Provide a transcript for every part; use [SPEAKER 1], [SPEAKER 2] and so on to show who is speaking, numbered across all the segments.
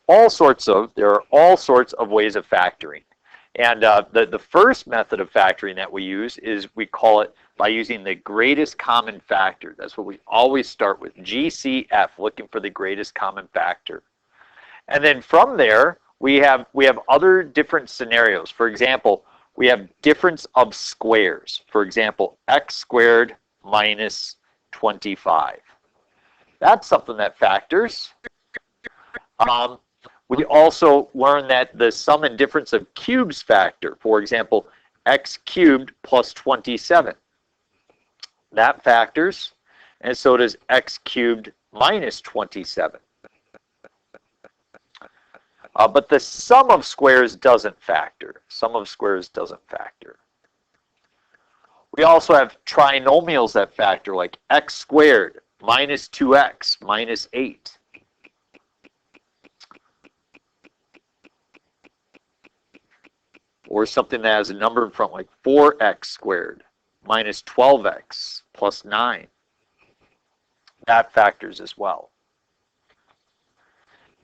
[SPEAKER 1] there are all sorts of ways of factoring. And the first method of factoring that we use is we call it by using the greatest common factor. That's what we always start with, GCF, looking for the greatest common factor. And then from there, we have other different scenarios. For example, we have difference of squares. For example, x squared minus 25. That's something that factors. We also learn that the sum and difference of cubes factor. For example, x cubed plus 27. That factors, and so does x cubed minus 27. But the sum of squares doesn't factor. Sum of squares doesn't factor. We also have trinomials that factor, like x squared minus 2x minus 8. Or something that has a number in front, like 4x squared minus 12x plus 9. That factors as well.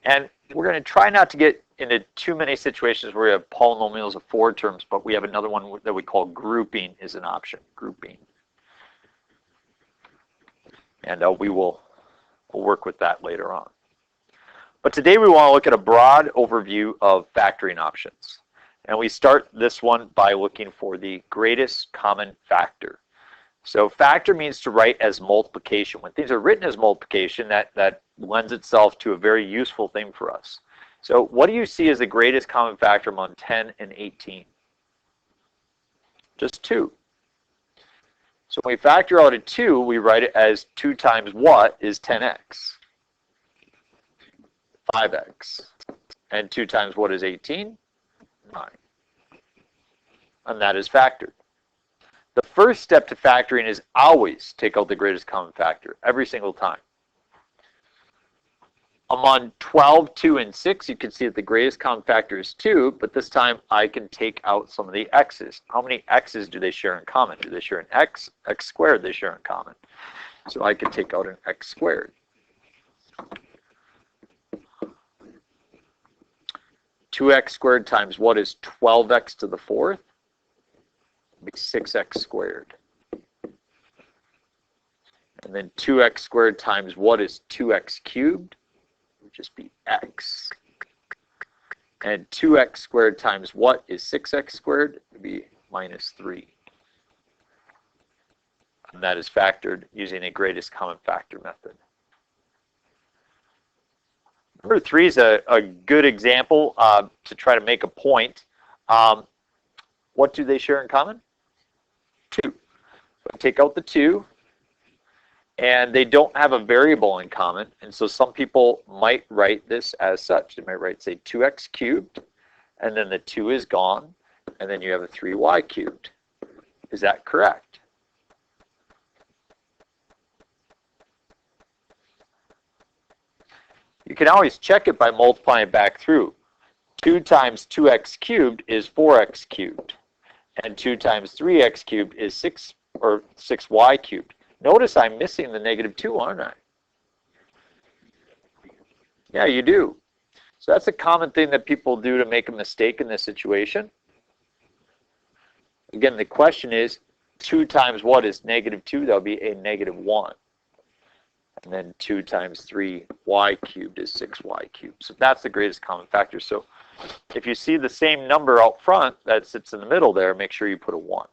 [SPEAKER 1] And we're going to try not to get into too many situations where we have polynomials of 4 terms, but we have another one that we call grouping is an option, grouping. And we'll work with that later on. But today we want to look at a broad overview of factoring options. And we start this one by looking for the greatest common factor. So factor means to write as multiplication. When things are written as multiplication, that lends itself to a very useful thing for us. So what do you see as the greatest common factor among 10 and 18? Just 2. So when we factor out a 2, we write it as 2 times what is 10x? 5x. And 2 times what is 18? 9. And that is factored. The first step to factoring is always take out the greatest common factor, every single time. Among 12, 2, and 6, you can see that the greatest common factor is 2, but this time I can take out some of the x's. How many x's do they share in common? Do they share an x? X squared they share in common. So I can take out an x squared. 2x squared times what is 12x to the 4th? It'll be 6x squared. And then 2x squared times what is 2x cubed? It would just be x. And 2x squared times what is 6x squared? It would be minus 3. And that is factored using a greatest common factor method. Number 3 is a good example to try to make a point. What do they share in common? 2. So take out the 2, and they don't have a variable in common, and so some people might write this as such. They might write, say, 2x cubed, and then the 2 is gone, and then you have a 3y cubed. Is that correct? You can always check it by multiplying it back through. 2 times 2x cubed is 4x cubed. And 2 times 3x cubed is 6y cubed. Notice I'm missing the negative 2, aren't I? Yeah, you do. So that's a common thing that people do to make a mistake in this situation. Again, the question is, 2 times what is negative 2? That would be a negative 1. And then 2 times 3y cubed is 6y cubed. So that's the greatest common factor. So if you see the same number out front that sits in the middle there, make sure you put a 1.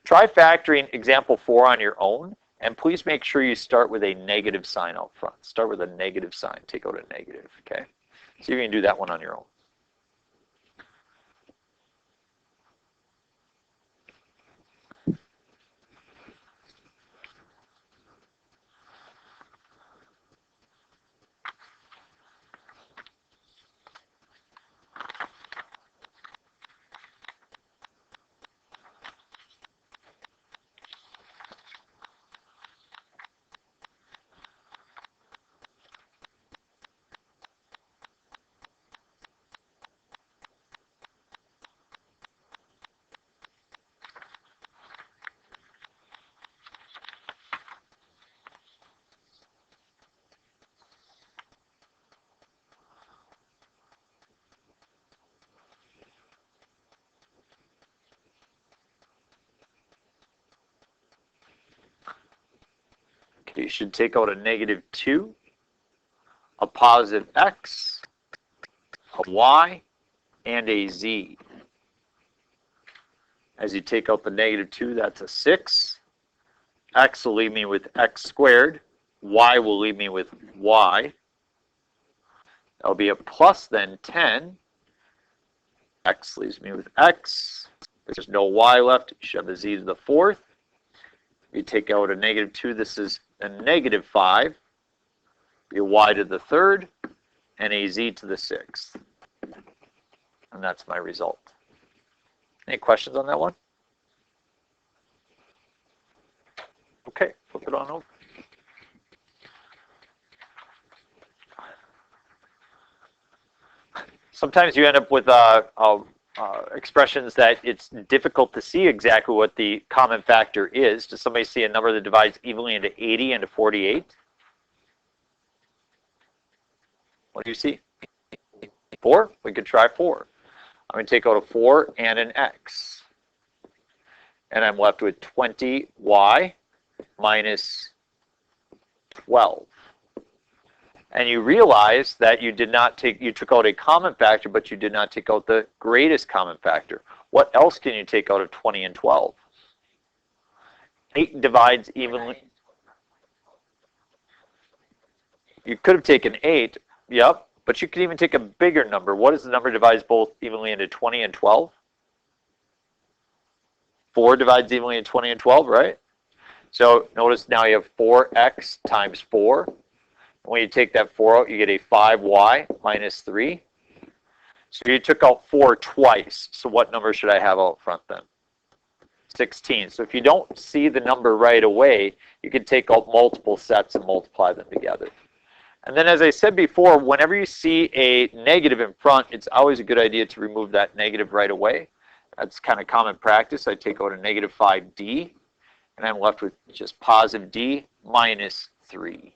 [SPEAKER 1] Try factoring example 4 on your own, and please make sure you start with a negative sign out front. Start with a negative sign. Take out a negative, okay? So you can do that one on your own. You should take out a -2, a positive x, a y, and a z. As you take out the -2, that's a 6. X will leave me with x squared. Y will leave me with y. That'll be a plus then 10. X leaves me with x. There's no y left. You should have a z to the 4th. You take out a -2. This is a -5. Be a y to the 3rd and a z to the 6th. And that's my result. Any questions on that one? Okay, flip it on over. Sometimes you end up with expressions that it's difficult to see exactly what the common factor is. Does somebody see a number that divides evenly into 80 and 48? What do you see? 4? We could try 4. I'm going to take out a 4 and an x. And I'm left with 20y minus 12. And you realize that you took out a common factor, but you did not take out the greatest common factor. What else can you take out of 20 and 12? 8 divides evenly. You could have taken 8, yep, but you could even take a bigger number. What is the number divides both evenly into 20 and 12? 4 divides evenly into 20 and 12, right? So notice now you have 4x times 4. When you take that 4 out, you get a 5y minus 3. So you took out 4 twice. So what number should I have out front then? 16. So if you don't see the number right away, you can take out multiple sets and multiply them together. And then as I said before, whenever you see a negative in front, it's always a good idea to remove that negative right away. That's kind of common practice. I take out a -5d, and I'm left with just positive d minus 3.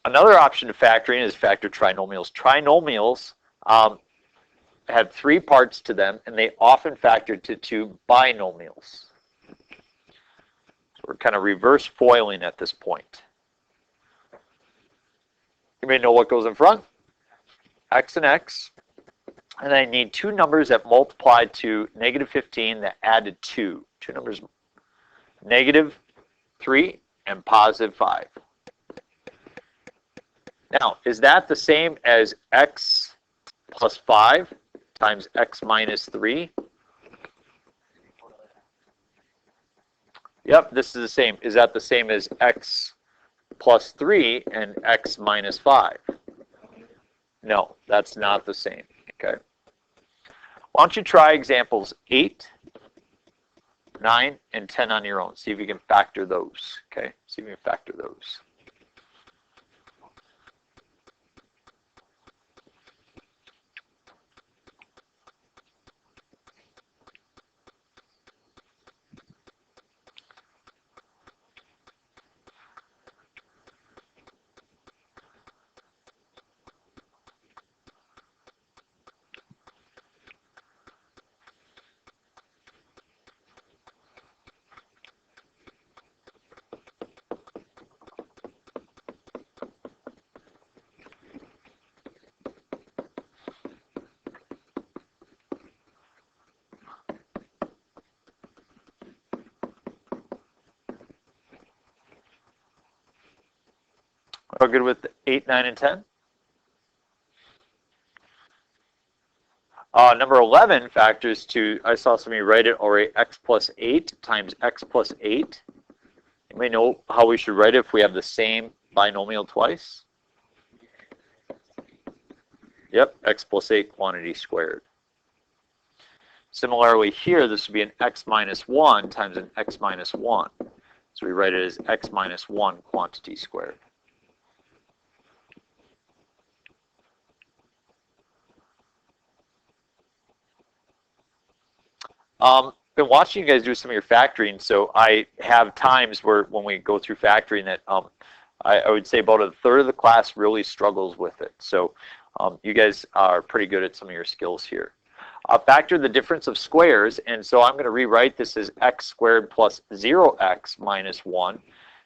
[SPEAKER 1] Another option to factoring is factor trinomials. Trinomials have 3 parts to them, and they often factor to 2 binomials. So we're kind of reverse foiling at this point. You may know what goes in front. X and x. And I need 2 numbers that multiply to -15 that add to 2. 2 numbers, -3 and +5. Now, is that the same as x plus 5 times x minus 3? Yep, this is the same. Is that the same as x plus 3 and x minus 5? No, that's not the same. Okay. Why don't you try examples 8, 9, and 10 on your own. See if you can factor those. Okay, see if you can factor those. All good with 8, 9, and 10? Number 11 factors to, I saw somebody write it already, x plus 8 times x plus 8. You may know how we should write it if we have the same binomial twice. Yep, x plus 8 quantity squared. Similarly here, this would be an x minus 1 times an x minus 1. So we write it as x minus 1 quantity squared. Been watching you guys do some of your factoring, so I have times where when we go through factoring that I would say about 1/3 of the class really struggles with it. So You guys are pretty good at some of your skills here. Factor the difference of squares, and so I'm going to rewrite this as x squared plus 0x minus 1.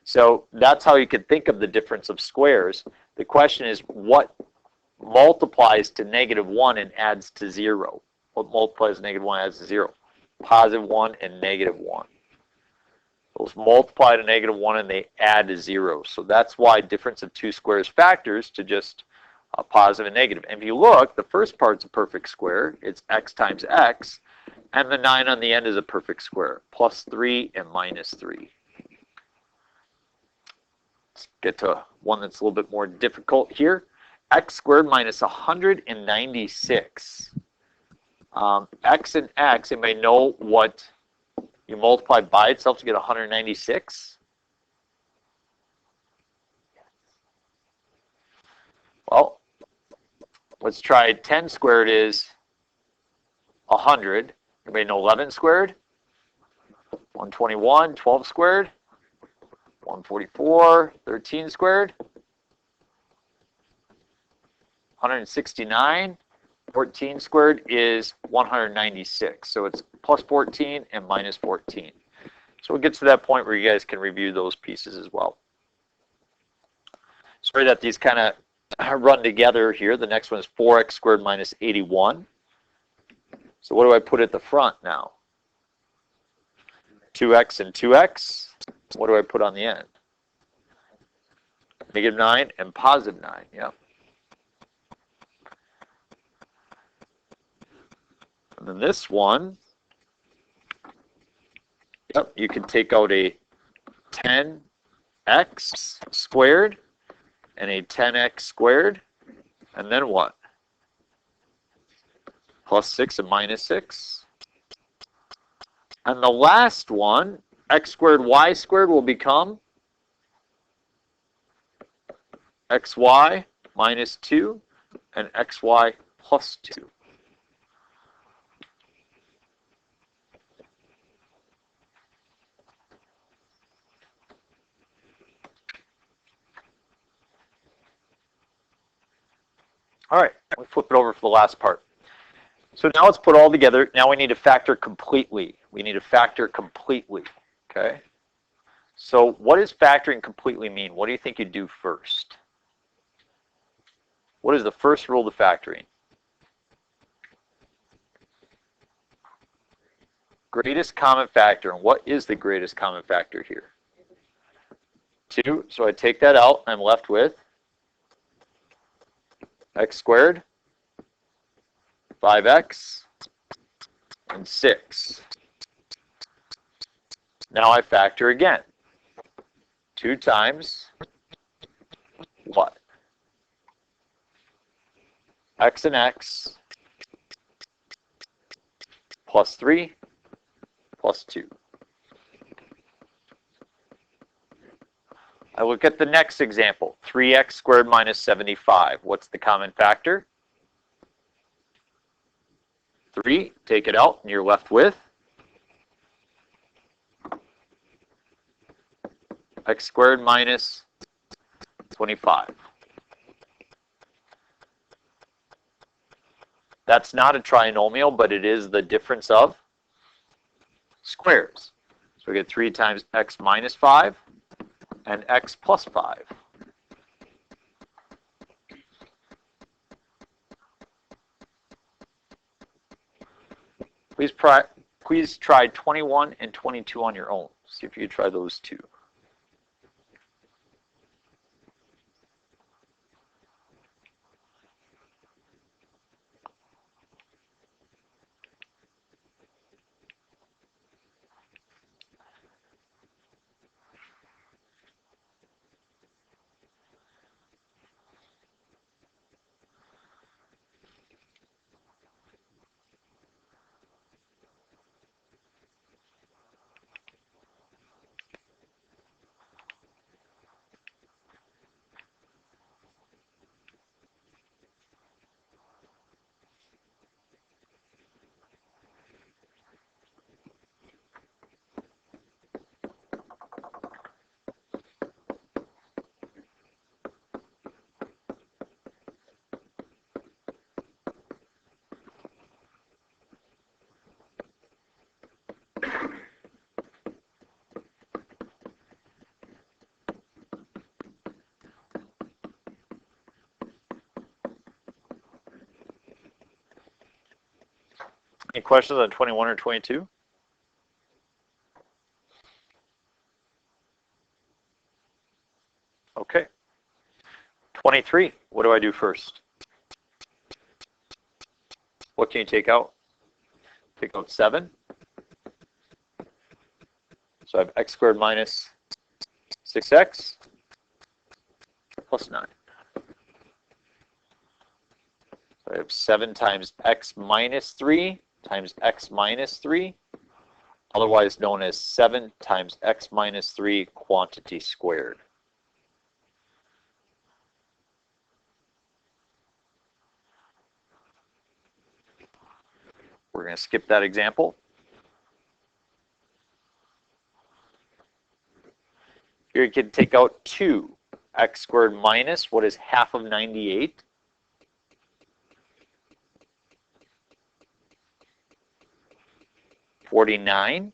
[SPEAKER 1] So that's how you could think of the difference of squares. The question is, what multiplies to negative 1 and adds to 0? What multiplies to negative 1 and adds to 0? Positive 1 and negative 1. Those multiply to negative 1 and they add to 0. So that's why difference of two squares factors to just positive and negative. And if you look, the first part's a perfect square. It's x times x. And the 9 on the end is a perfect square. Plus 3 and minus 3. Let's get to one that's a little bit more difficult here. X squared minus 196. X and x, anybody know what you multiply by itself to get 196? Well, let's try 10 squared is 100. Anybody know 11 squared? 121. 12 squared? 144. 13 squared? 169. 14 squared is 196. So it's plus 14 and minus 14. So we'll get to that point where you guys can review those pieces as well. Sorry that these kind of run together here. The next one is 4x squared minus 81. So what do I put at the front now? 2x and 2x. What do I put on the end? Negative 9 and positive 9. Yeah. And then this one, yep, you can take out a 10x squared and a 10x squared, and then what? Plus 6 and minus 6. And the last one, x squared y squared, will become xy minus 2 and xy plus 2. All right, we flip it over for the last part. So now let's put all together. Now we need to factor completely. We need to factor completely, okay? So what does factoring completely mean? What do you think you do first? What is the first rule to factoring? Greatest common factor. And what is the greatest common factor here? 2. So I take that out. I'm left with x squared, 5x, and 6. Now I factor again. 2 times what? X and x plus 3 plus 2. I look at the next example, 3x squared minus 75. What's the common factor? 3, take it out, and you're left with x squared minus 25. That's not a trinomial, but it is the difference of squares. So we get 3 times x minus 5 and x plus 5. Please try 21 and 22 on your own. See if you can try those two. questions on 21 or 22? Okay. 23, what do I do first? What can you take out? Take out 7. So I have x squared minus 6x plus 9. So I have 7 times x minus 3 times x minus 3, otherwise known as 7 times x minus 3 quantity squared. We're going to skip that example. Here you can take out 2. X squared minus, what is half of 98? $49.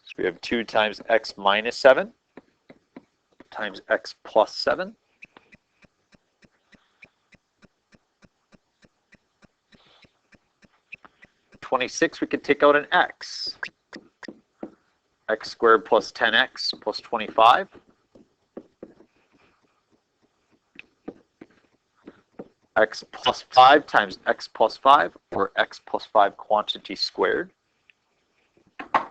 [SPEAKER 1] So we have 2 times x minus 7 times x plus 7. 26, we could take out an x. X squared plus 10x plus 25. X plus 5 times x plus 5, or x plus 5 quantity squared. Why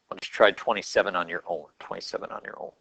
[SPEAKER 1] don't you try 27 on your own? 27 on your own.